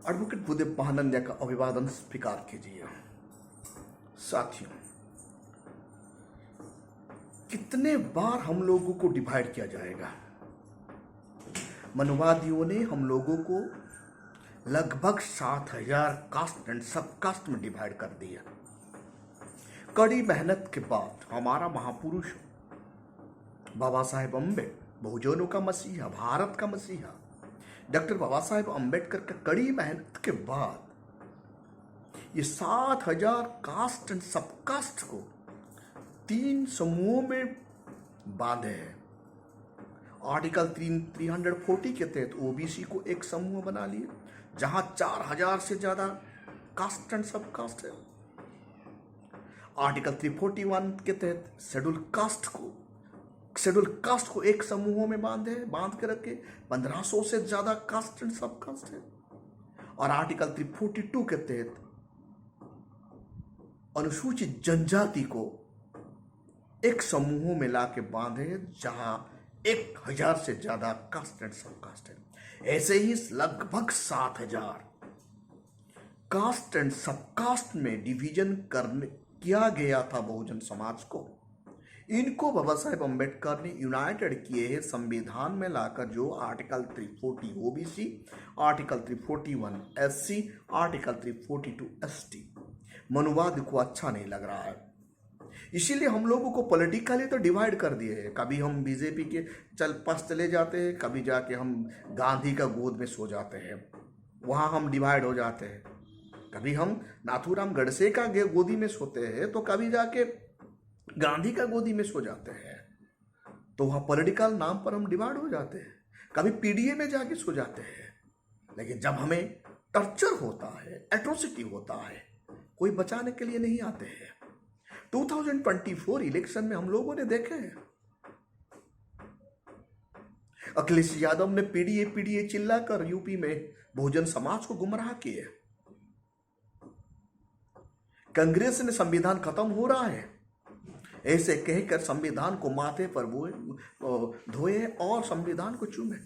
Advocate Bhudev Mahananda का अभिवादन स्वीकार कीजिए। साथियों, कितने बार हम लोगों को डिवाइड किया जाएगा? मनवादियों ने हम लोगों को लगभग 7,000 कास्ट एंड सब कास्ट में डिवाइड कर दिया। कड़ी मेहनत के बाद हमारा महापुरुष बाबा साहेब अम्बेडकर, बहुजनों का मसीहा, भारत का मसीहा डॉक्टर बाबा साहेब अम्बेडकर के कड़ी मेहनत के बाद ये 7,000 कास्ट एंड सब कास्ट को 3 समूहों में बांधे हैं। आर्टिकल 340 के तहत ओबीसी को एक समूह बना लिए, जहां 4,000 से ज्यादा कास्ट एंड सब कास्ट है। आर्टिकल 341 के तहत शेड्यूल कास्ट को एक समूहों में बांध के रखे, 1,500 से ज्यादा कास्ट एंड सब कास्ट है। और आर्टिकल 342 के तहत अनुसूचित जनजाति को एक समूहों में लाके बांधे, जहां 1,000 से ज्यादा कास्ट एंड सब कास्ट है। ऐसे ही लगभग 7,000 कास्ट एंड सब कास्ट में डिवीजन किया गया था बहुजन समाज को। इनको बाबा साहेब अम्बेडकर ने यूनाइटेड किए हैं संविधान में लाकर, जो article 340 OBC, article 341 SC, article 342 ST. मनुवाद को अच्छा नहीं लग रहा है, इसीलिए हम लोगों को पॉलिटिकली तो डिवाइड कर दिए हैं। कभी हम बीजेपी के पास चले जाते हैं, कभी जाके हम गांधी का गोद में सो जाते हैं, वहां हम डिवाइड हो जाते हैं। कभी हम नाथूराम गडसे का गोदी में सोते हैं, तो कभी जाके गांधी का गोदी में सो जाते हैं, तो वहां पॉलिटिकल नाम पर हम डिवाइड हो जाते हैं। कभी पीडीए में जाके सो जाते हैं। लेकिन जब हमें टॉर्चर होता है, एट्रोसिटी होता है, कोई बचाने के लिए नहीं आते हैं। 2024 इलेक्शन में हम लोगों ने देखे हैं, अखिलेश यादव ने पीडीए चिल्लाकर यूपी में बहुजन समाज को गुमराह किए। कांग्रेस ने संविधान खत्म हो रहा है ऐसे कहकर संविधान को माथे पर धोए और संविधान को चूमे,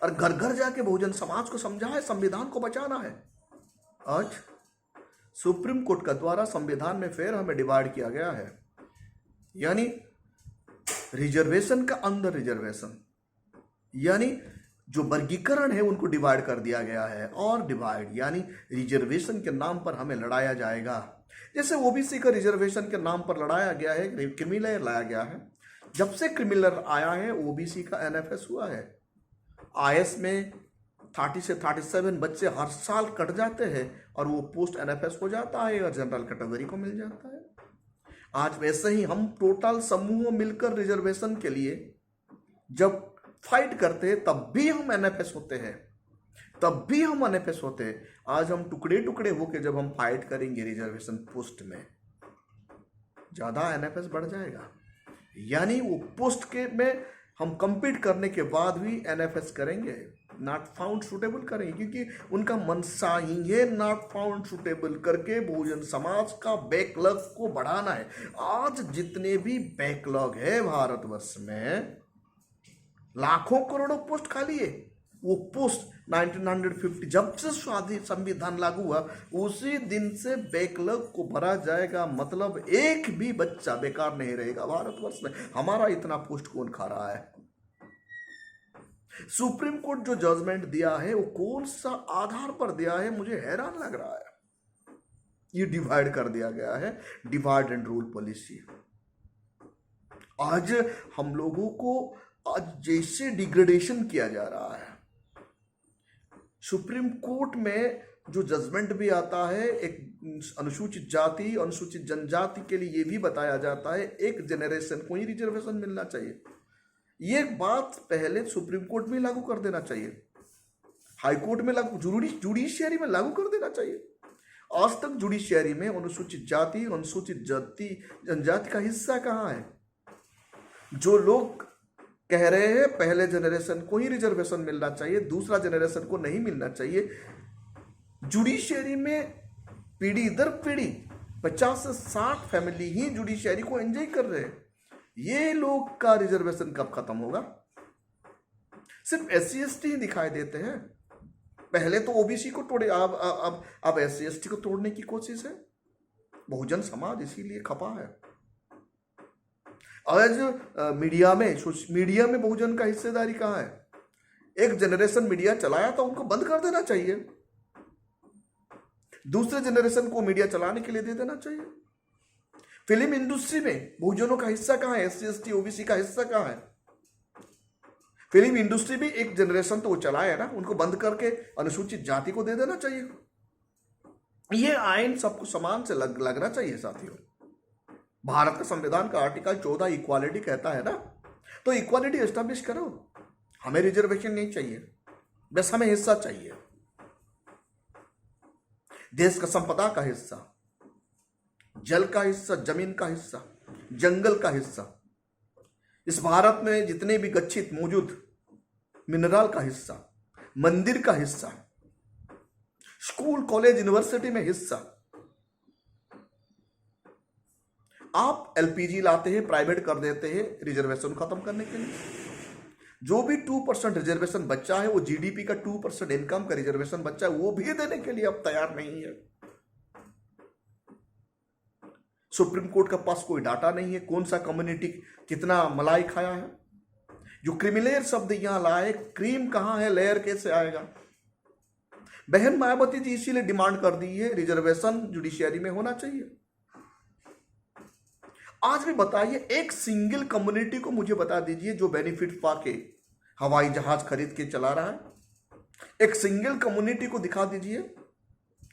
और घर घर जाके बहुजन समाज को समझाए संविधान को बचाना है। आज सुप्रीम कोर्ट का द्वारा संविधान में फिर हमें डिवाइड किया गया है, यानी रिजर्वेशन का अंदर रिजर्वेशन, यानी जो वर्गीकरण है उनको डिवाइड कर दिया गया है। और डिवाइड यानी रिजर्वेशन के नाम पर हमें लड़ाया जाएगा, जैसे ओबीसी का रिजर्वेशन के नाम पर लड़ाया गया है, क्रिमिनल लाया गया है। जब से क्रिमिनल आया है, ओबीसी का एनएफएस हुआ है। आईएएस में 30 से 37 बच्चे हर साल कट जाते हैं और वो पोस्ट एनएफएस हो जाता है और जनरल कैटेगरी को मिल जाता है। आज वैसे ही हम टोटल समूह मिलकर रिजर्वेशन के लिए जब फाइट करते हैं, तब भी हम एनएफएस होते हैं, आज हम टुकड़े टुकड़े होकर जब हम फाइट करेंगे रिजर्वेशन पोस्ट में, ज्यादा एनएफएस बढ़ जाएगा। यानी वो पोस्ट के में हम compete करने के बाद भी एनएफएस करेंगे, नॉट फाउंड सुटेबल करेंगे, क्योंकि उनका मनसा ही है नॉट फाउंड सुटेबल करके बहुजन समाज का बैकलॉग को बढ़ाना है। आज जितने भी बैकलॉग है भारतवर्ष में, लाखों करोड़ों पोस्ट खाली है। वो पोस्ट 1950 जब से संविधान लागू हुआ, उसी दिन से बैकलॉग को भरा जाएगा। मतलब एक भी बच्चा बेकार नहीं रहेगा भारतवर्ष में। हमारा इतना पोस्ट कौन खा रहा है? सुप्रीम कोर्ट जो जजमेंट दिया है वो कौन सा आधार पर दिया है, मुझे हैरान लग रहा है। ये डिवाइड कर दिया गया है, डिवाइड एंड रूल पॉलिसी। आज हम लोगों को आज जैसे डिग्रेडेशन किया जा रहा है। सुप्रीम कोर्ट में जो जजमेंट भी आता है, एक अनुसूचित जाति, अनुसूचित जनजाति के लिए ये भी बताया जाता है एक जनरेशन को ही रिजर्वेशन मिलना चाहिए। ये बात पहले सुप्रीम कोर्ट में लागू कर देना चाहिए, हाई कोर्ट में लागू, जुडिशियरी में लागू कर देना चाहिए। आज तक जुडिशियरी में अनुसूचित जाति, अनुसूचित जनजाति का हिस्सा कहाँ है? जो लोग कह रहे हैं पहले जनरेशन को ही रिजर्वेशन मिलना चाहिए, दूसरा जनरेशन को नहीं मिलना चाहिए, जुडिशियरी में पीढ़ी दर पीढ़ी 50 से 60 फैमिली ही जुडिशियरी को एंजॉय कर रहे हैं। ये लोग का रिजर्वेशन कब खत्म होगा? सिर्फ SC ST ही दिखाई देते हैं। पहले तो ओबीसी को तोड़े, अब एससी एसटी को तोड़ने की कोशिश है। बहुजन समाज इसीलिए खपा है। आज मीडिया में बहुजन का हिस्सेदारी कहाँ है? एक जनरेशन मीडिया चलाया था, उनको बंद कर देना चाहिए, दूसरे जनरेशन को मीडिया चलाने के लिए दे देना चाहिए। फिल्म इंडस्ट्री में बहुजनों का हिस्सा कहाँ है? एससी एसटी ओबीसी का हिस्सा कहाँ है? फिल्म इंडस्ट्री भी एक जनरेशन तो वो चलाया है ना, उनको बंद करके अनुसूचित जाति को दे देना चाहिए। ये आयन सबको समान से लगना चाहिए साथियों। भारत का संविधान का आर्टिकल 14 इक्वालिटी कहता है ना, तो इक्वालिटी एस्टैब्लिश करो। हमें रिजर्वेशन नहीं चाहिए, बस हमें हिस्सा चाहिए, देश का संपदा का हिस्सा, जल का हिस्सा, जमीन का हिस्सा, जंगल का हिस्सा, इस भारत में जितने भी गच्छित मौजूद मिनरल का हिस्सा, मंदिर का हिस्सा, स्कूल कॉलेज यूनिवर्सिटी में हिस्सा। आप एलपीजी लाते हैं, प्राइवेट कर देते हैं रिजर्वेशन खत्म करने के लिए। जो भी 2% रिजर्वेशन बच्चा है, वो जीडीपी का 2% इनकम का रिजर्वेशन बच्चा है, वो भी देने के लिए अब तैयार नहीं है। सुप्रीम कोर्ट के पास कोई डाटा नहीं है कौन सा कम्युनिटी कितना मलाई खाया है। जो क्रिमिलेयर शब्द यहां लाए, क्रीम कहां है, लेयर कैसे आएगा? बहन मायावती जी इसीलिए डिमांड कर दी है रिजर्वेशन जुडिशियरी में होना चाहिए। आज भी बताइए, एक सिंगल कम्युनिटी को मुझे बता दीजिए जो बेनिफिट पाके हवाई जहाज खरीद के चला रहा है। एक सिंगल कम्युनिटी को दिखा दीजिए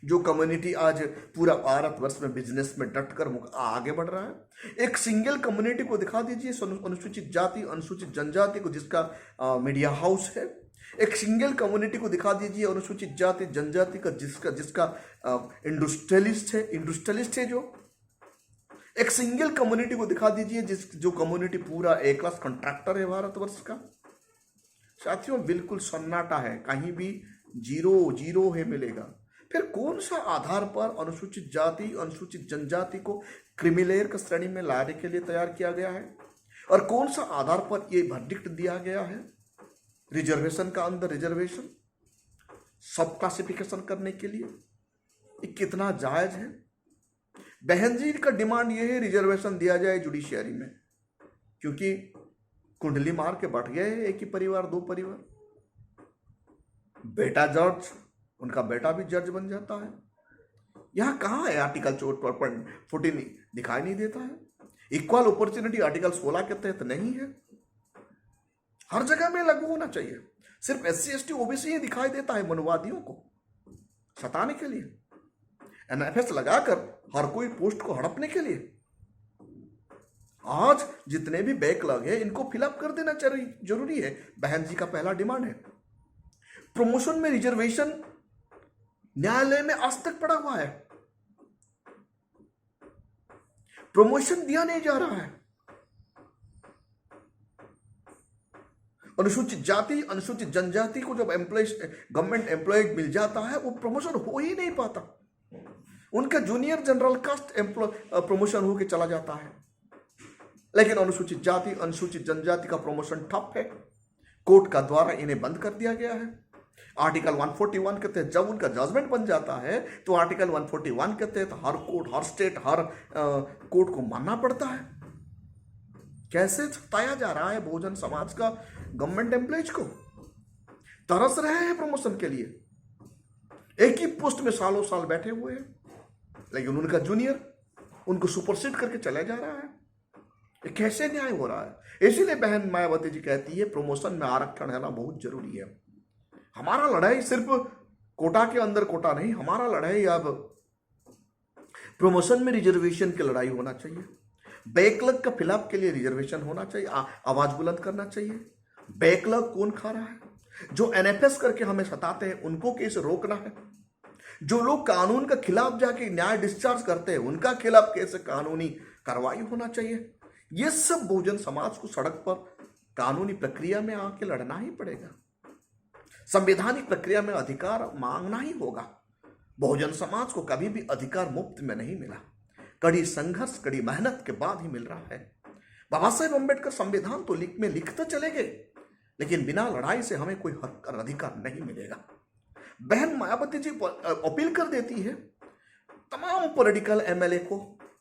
जो कम्युनिटी आज पूरा भारतवर्ष में बिजनेस में डटकर आगे बढ़ रहा है। एक सिंगल कम्युनिटी को दिखा दीजिए, अनुसूचित जाति अनुसूचित जनजाति को, जिसका मीडिया हाउस है। एक सिंगल कम्युनिटी को दिखा दीजिए अनुसूचित जाति जनजाति का जिसका इंडस्ट्रियलिस्ट है जो। एक सिंगल कम्युनिटी को दिखा दीजिए जो कम्युनिटी पूरा ए क्लास कॉन्ट्रैक्टर है भारतवर्ष का। साथियों, बिल्कुल सन्नाटा है, कहीं भी जीरो है मिलेगा। फिर कौन सा आधार पर अनुसूचित जाति अनुसूचित जनजाति को क्रिमिलेयर की श्रेणी में लाने के लिए तैयार किया गया है? और कौन सा आधार पर यह वर्डिक्ट दिया गया है रिजर्वेशन का अंदर रिजर्वेशन सब क्लासिफिकेशन करने के लिए? ये कितना जायज है? बहन जी का डिमांड यह है रिजर्वेशन दिया जाए जुडिशियरी में, क्योंकि कुंडली मार के बैठ गए एक ही परिवार, दो परिवार। बेटा जज, उनका बेटा भी जज बन जाता है। यहां कहां है आर्टिकल 14 दिखाई नहीं देता है। इक्वल अपॉर्चुनिटी आर्टिकल 16 के तहत नहीं है, हर जगह में लागू होना चाहिए। सिर्फ एससी एसटी ओबीसी ही दिखाई देता है मनुवादियों को सताने के लिए, एनएफएस लगाकर हर कोई पोस्ट को हड़पने के लिए। आज जितने भी बैकलॉग है इनको फिलअप कर देना जरूरी है। बहन जी का पहला डिमांड है प्रमोशन में रिजर्वेशन। न्यायालय में आज तक पड़ा हुआ है, प्रमोशन दिया नहीं जा रहा है। अनुसूचित जाति अनुसूचित जनजाति को जब गवर्नमेंट एम्प्लॉय मिल जाता है, वो प्रमोशन हो ही नहीं पाता। उनका जूनियर जनरल कास्ट प्रमोशन होकर चला जाता है, लेकिन अनुसूचित जाति अनुसूचित जनजाति का प्रमोशन ठप है। कोर्ट का द्वारा इन्हें बंद कर दिया गया है। आर्टिकल 141 के तहत जब उनका जजमेंट बन जाता है, तो आर्टिकल 141 के तहत हर कोर्ट, हर स्टेट, हर कोर्ट को मानना पड़ता है। कैसे सताया जा रहा है बहुजन समाज का गवर्नमेंट एम्प्लॉयज को। तरस रहे हैं प्रमोशन के लिए, एक ही पोस्ट में सालों साल बैठे हुए हैं, लेकिन उनका जूनियर उनको सुपरसीड करके चला जा रहा है। ये कैसे न्याय हो रहा है? इसीलिए बहन मायावती जी कहती है प्रमोशन में आरक्षण रहना बहुत जरूरी है। हमारा लड़ाई सिर्फ कोटा के अंदर कोटा नहीं, हमारा लड़ाई अब प्रमोशन में रिजर्वेशन की लड़ाई होना चाहिए। बैकलॉग का फिलअप के लिए रिजर्वेशन होना चाहिए, आवाज बुलंद करना चाहिए। बैकलॉग कौन खा रहा है? जो एनएफएस करके हमें सताते हैं उनको कैसे रोकना है? जो लोग कानून के खिलाफ जाके न्याय डिस्चार्ज करते हैं उनका खिलाफ कैसे कानूनी कार्रवाई होना चाहिए? ये सब बहुजन समाज को सड़क पर कानूनी प्रक्रिया में आके लड़ना ही पड़ेगा। संवैधानिक प्रक्रिया में अधिकार मांगना ही होगा। बहुजन समाज को कभी भी अधिकार मुफ्त में नहीं मिला, कड़ी संघर्ष कड़ी मेहनत के बाद ही मिल रहा है। बाबा साहेब अम्बेडकर संविधान तो लिखते चले गए, लेकिन बिना लड़ाई से हमें कोई हक और अधिकार नहीं मिलेगा। बहन मायावती जी अपील कर देती है तमाम पॉलिटिकल एमएलए को,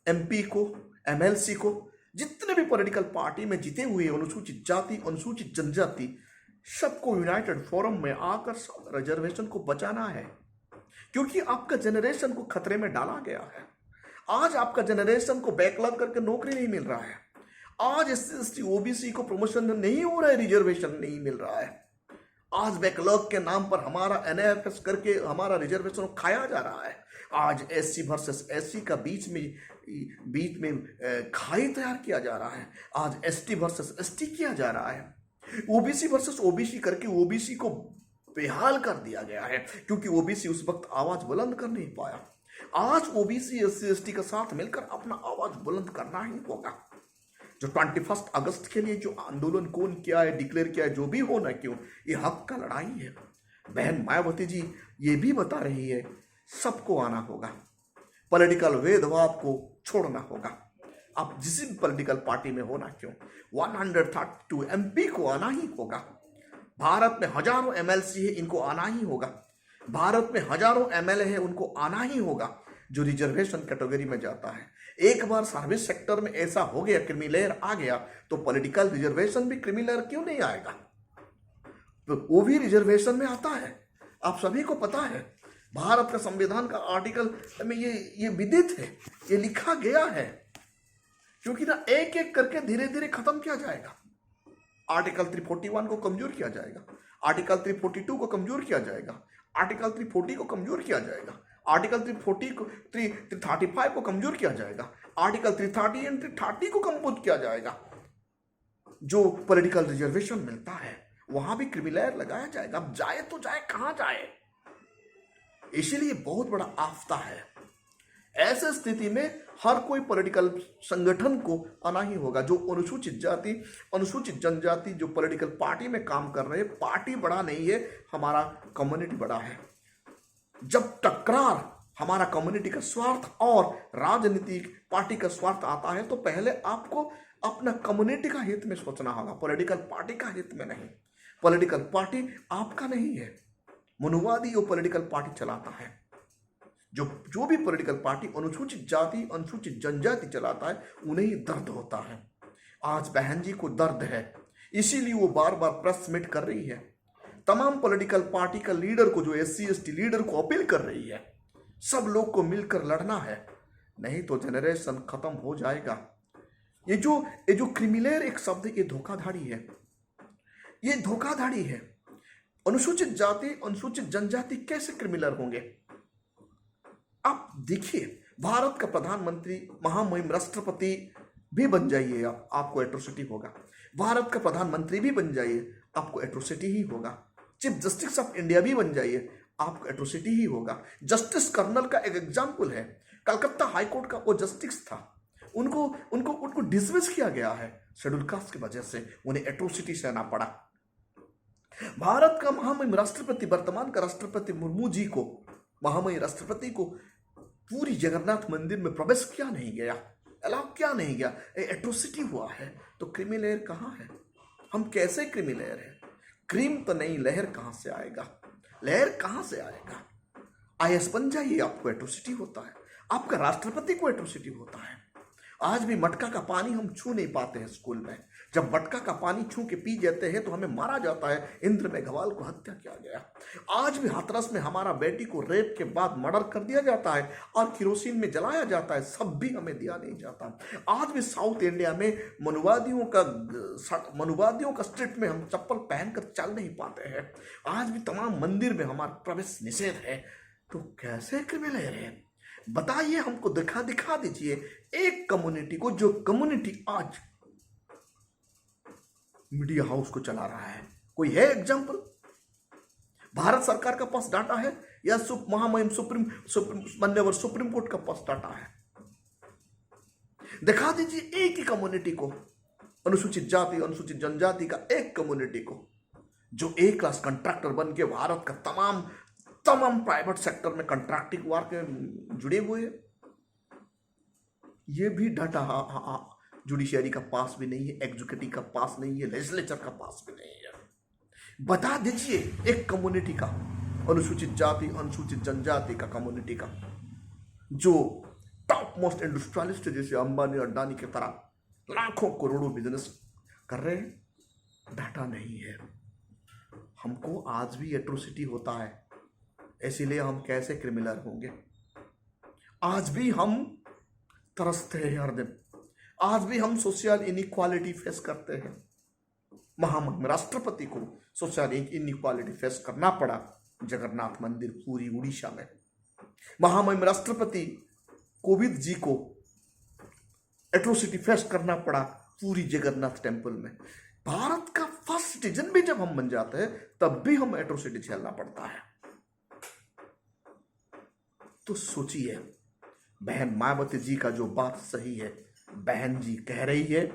एमपी को, एमएलसी को, जितने भी पॉलिटिकल पार्टी में जीते हुए अनुसूचित जाति, अनुसूचित जनजाति, सबको यूनाइटेड फोरम में आकर रिजर्वेशन को बचाना है, क्योंकि आपका जनरेशन को खतरे में डाला गया है। आज आपका जनरेशन को बैकलॉग करके नौकरी नहीं मिल रहा है। आज SC OBC को प्रमोशन नहीं हो रहा है, रिजर्वेशन नहीं मिल रहा है। आज बैकलॉग के नाम पर हमारा NFS करके हमारा रिजर्वेशन खाया जा रहा है। आज SC वर्सेस SC का बीच में खाई तैयार किया जा रहा है। आज ST वर्सेस ST किया जा रहा है। OBC वर्सेस OBC करके OBC को बेहाल कर दिया गया है, क्योंकि OBC उस वक्त आवाज बुलंद कर नहीं पाया। आज OBC SC ST के साथ मिलकर अपना आवाज बुलंद करना ही होगा। जो 21 अगस्त के लिए जो आंदोलन कौन किया है, डिक्लेयर किया है, जो भी हो ना क्यों, ये हक का लड़ाई है। बहन मायावती जी ये भी बता रही है सबको आना होगा, पॉलिटिकल भेदभाव को छोड़ना होगा। आप जिस भी पॉलिटिकल पार्टी में हो ना क्यों, 132 MP को आना ही होगा। भारत में हजारों MLC है, इनको आना ही होगा। भारत में हजारों MLA है, उनको आना ही होगा जो रिजर्वेशन कैटेगरी में जाता है। एक बार सर्विस सेक्टर में ऐसा हो गया, क्रीमी आ गया, तो पॉलिटिकल रिजर्वेशन भी क्रीमी क्यों नहीं आएगा? तो वो भी रिजर्वेशन में आता है। आप सभी को पता है, भारत का संविधान का आर्टिकल में ये विदित है, ये लिखा गया है, क्योंकि ना एक एक करके धीरे धीरे खत्म किया जाएगा। आर्टिकल 341 को कमजोर किया जाएगा, आर्टिकल 342 को कमजोर किया जाएगा, आर्टिकल 340 को कमजोर किया जाएगा, आर्टिकल 335 को कमजोर किया जाएगा, आर्टिकल 330 एंड 330 को कमजोर किया जाएगा। जो पॉलिटिकल रिजर्वेशन मिलता है वहां भी क्रिमिनल लगाया जाएगा। अब जाए तो जाए कहां जाए? इसीलिए बहुत बड़ा आफ्ता है। ऐसे स्थिति में हर कोई पॉलिटिकल संगठन को आना ही होगा। जो अनुसूचित जाति, अनुसूचित जनजाति जो पॉलिटिकल पार्टी में काम कर रहे हैं, पार्टी बड़ा नहीं है, हमारा कम्युनिटी बड़ा है। जब टकरार हमारा कम्युनिटी का स्वार्थ और राजनीतिक पार्टी का स्वार्थ आता है, तो पहले आपको अपना कम्युनिटी का हित में सोचना होगा, पॉलिटिकल पार्टी का हित में नहीं। पॉलिटिकल पार्टी आपका नहीं है, मनुवादी वो पॉलिटिकल पार्टी चलाता है। जो भी पॉलिटिकल पार्टी अनुसूचित जाति, अनुसूचित जनजाति चलाता है, उन्हें ही दर्द होता है। आज बहन जी को दर्द है, इसीलिए वो बार बार प्रेस मीट कर रही है। तमाम पॉलिटिकल पार्टी का लीडर को, जो SC ST लीडर को अपील कर रही है, सब लोग को मिलकर लड़ना है, नहीं तो जनरेशन खत्म हो जाएगा। ये जो क्रिमिनल एक शब्द, ये धोखाधड़ी है, ये धोखाधड़ी है। अनुसूचित जाति, अनुसूचित जनजाति कैसे क्रिमिनल होंगे? आप देखिए, भारत का प्रधानमंत्री, महामहिम राष्ट्रपति भी बन जाइए आपको एट्रोसिटी होगा। भारत का प्रधानमंत्री भी बन जाइए, आपको एट्रोसिटी ही होगा। चीफ जस्टिस ऑफ इंडिया भी बन जाइए, आपको एट्रोसिटी ही होगा। जस्टिस कर्नल का एक एग्जाम्पल है, कलकत्ता हाईकोर्ट का वो जस्टिस था, उनको डिसमिस किया गया है शेड्यूल कास्ट की वजह से, उन्हें एट्रोसिटी सहना पड़ा। भारत का महामहिम राष्ट्रपति, वर्तमान का राष्ट्रपति मुर्मू जी को, महामहिम राष्ट्रपति को पूरी जगन्नाथ मंदिर में प्रवेश किया नहीं गया, अलाउ किया नहीं गया, एट्रोसिटी हुआ है। तो क्रीमी लेयर कहाँ है? हम कैसे क्रीमी लेयर है? क्रीम तो नहीं, लहर कहाँ से आएगा? लहर कहाँ से आएगा? IS बन जाइए, आपको एट्रोसिटी होता है, आपका राष्ट्रपति को एट्रोसिटी होता है। आज भी मटका का पानी हम छू नहीं पाते हैं स्कूल में। जब मटका का पानी छू के पी जाते हैं तो हमें मारा जाता है, इंद्र मेघवाल को हत्या किया गया। आज भी हाथरस में हमारा बेटी को रेप के बाद मर्डर कर दिया जाता है और किरोसिन में जलाया जाता है, सब भी हमें दिया नहीं जाता। आज भी साउथ इंडिया में मनुवादियों का स्ट्रीट में हम चप्पल पहनकर चल नहीं पाते हैं। आज भी तमाम मंदिर में हमारा प्रवेश निषेध है। तो कैसे क्रिमिनल है? बताइए, हमको दिखा दीजिए एक कम्युनिटी को, जो कम्युनिटी आज मीडिया हाउस को चला रहा है। कोई है एग्जाम्पल? भारत सरकार का पास डाटा है या महामहिम मान्यवर सुप्रीम कोर्ट का पास डाटा है? दिखा दीजिए एक ही कम्युनिटी को, अनुसूचित जाति, अनुसूचित जनजाति का एक कम्युनिटी को, जो एक क्लास कंट्रैक्टर बन के भारत का तमाम प्राइवेट सेक्टर में कंट्रैक्टिंग वर्क जुड़े हुए हैं। ये भी डाटा जुडिशियरी का पास भी नहीं है, एग्जीक्यूटिव का पास नहीं है, लेजिस्लेचर का पास भी नहीं है। बता दीजिए एक कम्युनिटी का अनुसूचित जाति अनुसूचित जनजाति का कम्युनिटी का जो टॉप मोस्ट इंडस्ट्रियलिस्ट जैसे अंबानी अडानी की तरह लाखों करोड़ों बिजनेस कर रहे हैं, डाटा नहीं है। हमको आज भी एट्रोसिटी होता है, इसीलिए हम कैसे क्रिमिनल होंगे। आज भी हम तरसते हैं हर दिन, आज भी हम सोशल इनइक्वालिटी फेस करते हैं। महामहिम राष्ट्रपति को सोशल इनइक्वालिटी फेस करना पड़ा जगन्नाथ मंदिर पूरी उड़ीसा में। महामहिम राष्ट्रपति कोविंद जी को एट्रोसिटी फेस करना पड़ा पूरी जगन्नाथ टेम्पल में। भारत का फर्स्ट सिटीजन भी जब हम बन जाते हैं तब भी हम एट्रोसिटी झेलना पड़ता है। तो सोचिए, बहन मायावती जी का जो बात सही है, बहन जी कह रही है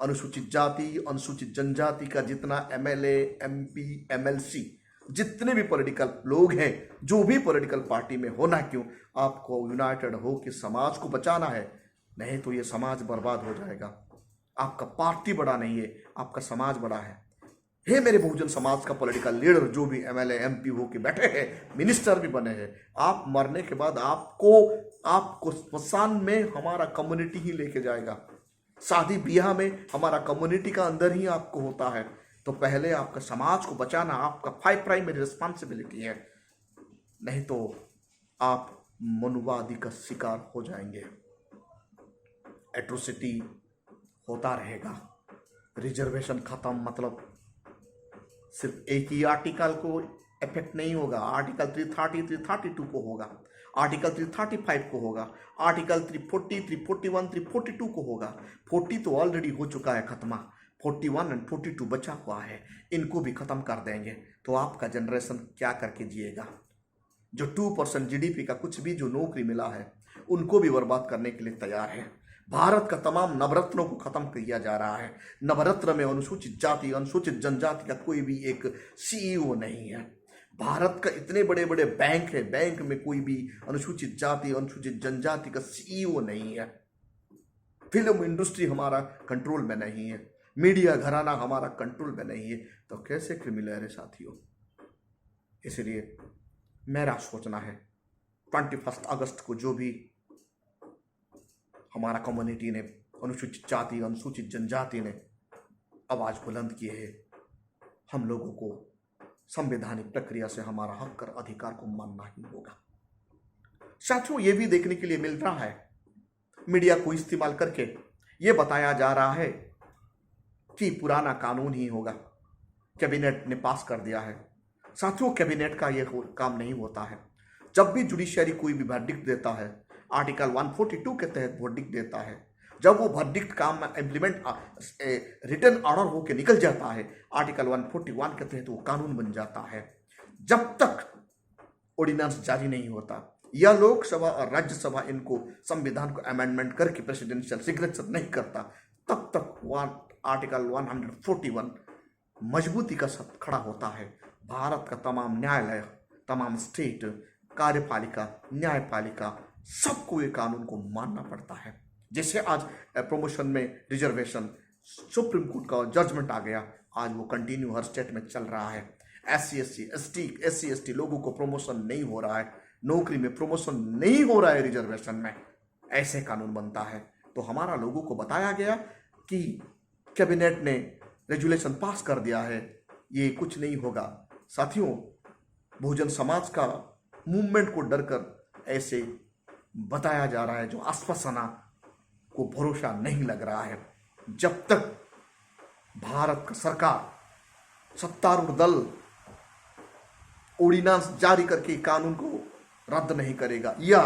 अनुसूचित जाति अनुसूचित जनजाति का जितना एमएलए एमपी एमएलसी जितने भी पॉलिटिकल लोग हैं, जो भी पॉलिटिकल पार्टी में होना क्यों, आपको यूनाइटेड हो कि समाज को बचाना है, नहीं तो ये समाज बर्बाद हो जाएगा। आपका पार्टी बड़ा नहीं है, आपका समाज बड़ा है। हे मेरे बहुजन समाज का पॉलिटिकल लीडर जो भी एमएलए एमपी हो के बैठे हैं, मिनिस्टर भी बने हैं, आप मरने के बाद आपको स्मशान में हमारा कम्युनिटी ही लेके जाएगा। शादी ब्याह में हमारा कम्युनिटी का अंदर ही आपको होता है। तो पहले आपका समाज को बचाना आपका प्राइमरी रिस्पॉन्सिबिलिटी है, नहीं तो आप मनुवादी का शिकार हो जाएंगे। एट्रोसिटी होता रहेगा, रिजर्वेशन खत्म मतलब सिर्फ एक ही आर्टिकल को इफेक्ट नहीं होगा, आर्टिकल 330 332 को होगा, आर्टिकल 335 को होगा, आर्टिकल 340 341 342 को होगा। 40 तो ऑलरेडी हो चुका है खत्म, 41 और 42 बचा हुआ है, इनको भी खत्म कर देंगे। तो आपका जनरेशन क्या करके जिएगा? जो 2% जीडीपी का कुछ भी जो नौकरी मिला है उनको भी बर्बाद करने के लिए तैयार है। भारत का तमाम नवरत्नों को खत्म किया जा रहा है। नवरत्न में अनुसूचित जाति अनुसूचित जनजाति का कोई भी एक सीईओ नहीं है। भारत का इतने बड़े बड़े बैंक है, बैंक में कोई भी अनुसूचित जाति अनुसूचित जनजाति का सीईओ नहीं है। फिल्म इंडस्ट्री हमारा कंट्रोल में नहीं है, मीडिया घराना हमारा कंट्रोल में नहीं है। तो कैसे क्रिमिनल है साथियों? इसलिए मेरा सोचना है 21 अगस्त को जो भी हमारा कम्युनिटी ने, अनुसूचित जाति अनुसूचित जनजाति ने आवाज बुलंद की है, हम लोगों को संवैधानिक प्रक्रिया से हमारा हक और अधिकार को मानना ही होगा। साथियों, ये भी देखने के लिए मिल रहा है, मीडिया को इस्तेमाल करके ये बताया जा रहा है कि पुराना कानून ही होगा, कैबिनेट ने पास कर दिया है। साथियों, कैबिनेट का ये काम नहीं होता है। जब भी जुडिशियरी कोई भी वर्डिक्ट देता है, आर्टिकल 142 के तहत वर्डिक्ट देता है, जब वो वर्डिक्ट काम में इम्प्लीमेंट रिटर्न ऑर्डर होकर निकल जाता है, आर्टिकल 141 के तहत वो कानून बन जाता है। जब तक ऑर्डिनेंस जारी नहीं होता या लोकसभा और राज्यसभा इनको संविधान को अमेंडमेंट करके प्रेसिडेंशियल सिग्नेचर नहीं करता, तब तक आर्टिकल 141 मजबूती का साथ खड़ा होता है। भारत का तमाम न्यायालय, तमाम स्टेट, कार्यपालिका, न्यायपालिका, सबको ये कानून को मानना पड़ता है। जैसे आज प्रमोशन में रिजर्वेशन, सुप्रीम कोर्ट का जजमेंट आ गया, आज वो कंटिन्यू हर स्टेट में चल रहा है। एससी एसटी लोगों को प्रमोशन नहीं हो रहा है, नौकरी में प्रमोशन नहीं हो रहा है रिजर्वेशन में, ऐसे कानून बनता है। तो हमारा लोगों को बताया गया कि कैबिनेट ने रेजुलेशन पास कर दिया है, ये कुछ नहीं होगा। साथियों, बहुजन समाज का मूवमेंट को डरकर ऐसे बताया जा रहा है, जो आश्वासना को भरोसा नहीं लग रहा है। जब तक भारत का सरकार, सत्तारूढ़ दल ऑर्डिनेंस जारी करके कानून को रद्द नहीं करेगा या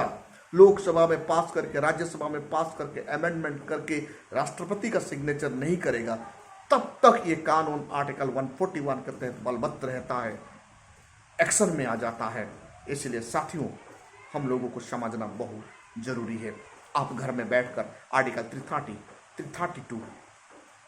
लोकसभा में पास करके, राज्यसभा में पास करके, अमेंडमेंट करके राष्ट्रपति का सिग्नेचर नहीं करेगा, तब तक ये कानून आर्टिकल 141 के तहत बलवत्त रहता है, एक्शन में आ जाता है। इसलिए साथियों, हम लोगों को समझना बहुत जरूरी है। आप घर में बैठकर आर्टिकल 330, 332,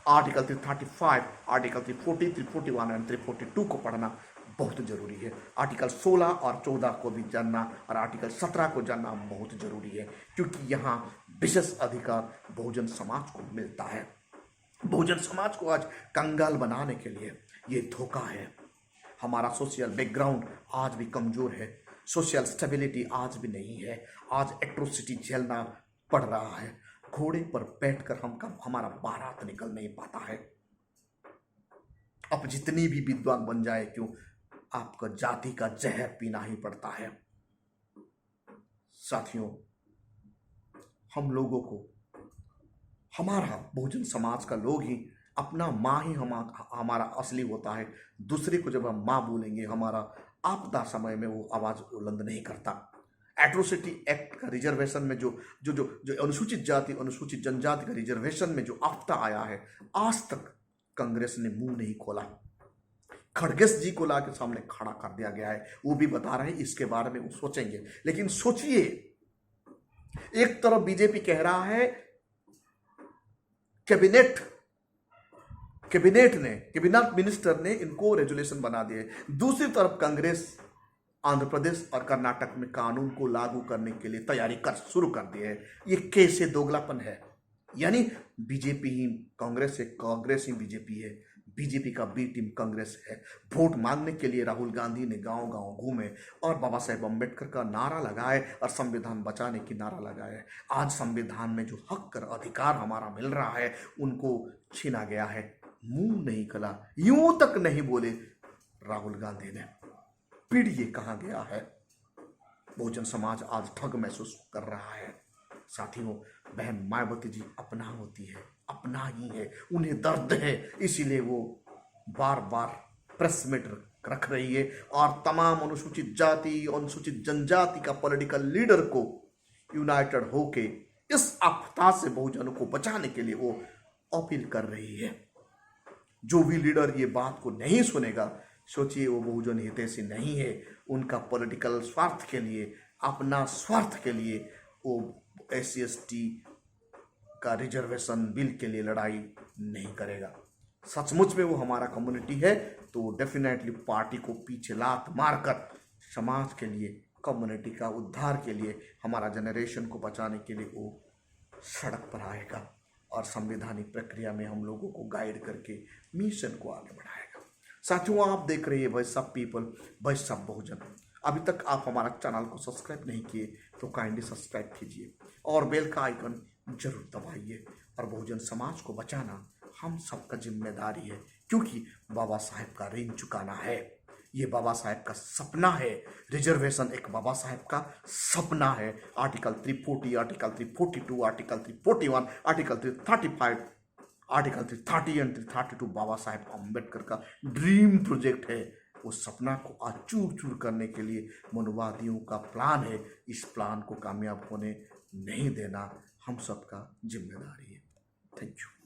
आर्टिकल 335, आर्टिकल 340, 341 और 342 को पढ़ना बहुत जरूरी है। आर्टिकल 16 और 14 को भी जानना और आर्टिकल 17 को जानना बहुत जरूरी है, क्योंकि यहाँ विशेष अधिकार बहुजन समाज को मिलता है। बहुजन समाज को आज कंगाल बनाने के लिए ये धोखा है। हमारा सोशल बैकग्राउंड आज भी कमजोर है, सोशल स्टेबिलिटी आज भी नहीं है। आज एट्रोसिटी झेलना पड़ रहा है। घोड़े पर बैठकर हमारा बारात निकल नहीं पाता है। अब जितनी भी विद्वान बन जाए क्यों, आपको जाति का जहर पीना ही पड़ता है। साथियों, हम लोगों को, हमारा बहुजन समाज का लोग ही, अपना माँ ही हमारा असली होता है। दूसरे को जब हम माँ बोलेंगे, हमारा आपदा समय में वो आवाज बुलंद नहीं करता। एट्रोसिटी एक्ट का रिजर्वेशन में जो जो जो जो अनुसूचित जाति अनुसूचित जनजाति का रिजर्वेशन में जो आपदा आया है, आज तक कांग्रेस ने मुंह नहीं खोला। खड़गेश जी को लाके सामने खड़ा कर दिया गया है, वो भी बता रहे हैं इसके बारे में वो सोचेंगे। लेकिन सोचिए, एक तरफ बीजेपी कह रहा है कैबिनेट मिनिस्टर ने इनको रेजुलेशन बना दिए, दूसरी तरफ कांग्रेस आंध्र प्रदेश और कर्नाटक में कानून को लागू करने के लिए तैयारी शुरू कर दी है। ये कैसे दोगलापन है? यानी बीजेपी ही कांग्रेस है, कांग्रेस ही बीजेपी है, बीजेपी का बी टीम कांग्रेस है। वोट मांगने के लिए राहुल गांधी ने गांव गांव घूमे और बाबा साहेब अम्बेडकर का नारा लगाए और संविधान बचाने की नारा लगाए। आज संविधान में जो हक और अधिकार हमारा मिल रहा है, उनको छीना गया है। मुंह नहीं खुला, यूं तक नहीं बोले राहुल गांधी ने। पीड़िए कहां गया है? बहुजन समाज आज ठग महसूस कर रहा है। साथियों, बहन मायावती जी अपना होती है, अपना ही है, उन्हें दर्द है, इसीलिए वो बार बार प्रेस मीट रख रही है और तमाम अनुसूचित जाति अनुसूचित जनजाति का पॉलिटिकल लीडर को यूनाइटेड होके इस आपदा से बहुजनों को बचाने के लिए वो अपील कर रही है। जो भी लीडर ये बात को नहीं सुनेगा, सोचिए वो बहुजन हितैषी नहीं है। उनका पॉलिटिकल स्वार्थ के लिए, अपना स्वार्थ के लिए वो SC/ST का रिजर्वेशन बिल के लिए लड़ाई नहीं करेगा। सचमुच में वो हमारा कम्युनिटी है तो डेफिनेटली पार्टी को पीछे लात मारकर समाज के लिए, कम्युनिटी का उद्धार के लिए, हमारा जनरेशन को बचाने के लिए वो सड़क पर आएगा और संवैधानिक प्रक्रिया में हम लोगों को गाइड करके मिशन को आगे बढ़ाएगा। साथियों, आप देख रहे हैं voice of people, voice of Bahujan. अभी तक आप हमारा चैनल को सब्सक्राइब नहीं किए तो काइंडली सब्सक्राइब कीजिए और बेल का आइकन जरूर दबाइए। और बहुजन समाज को बचाना हम सबका जिम्मेदारी है, क्योंकि बाबा साहेब का ऋण चुकाना है। ये बाबा साहेब का सपना है। रिजर्वेशन एक बाबा साहेब का सपना है। Article 340, article 342, article 341, article 335, article 330 and 332 Baba Saheb Ambedkar का ड्रीम प्रोजेक्ट है। उस सपना को आज चूर चूर करने के लिए मनुवादियों का प्लान है। इस प्लान को कामयाब होने नहीं देना हम सबका जिम्मेदारी है। Thank you.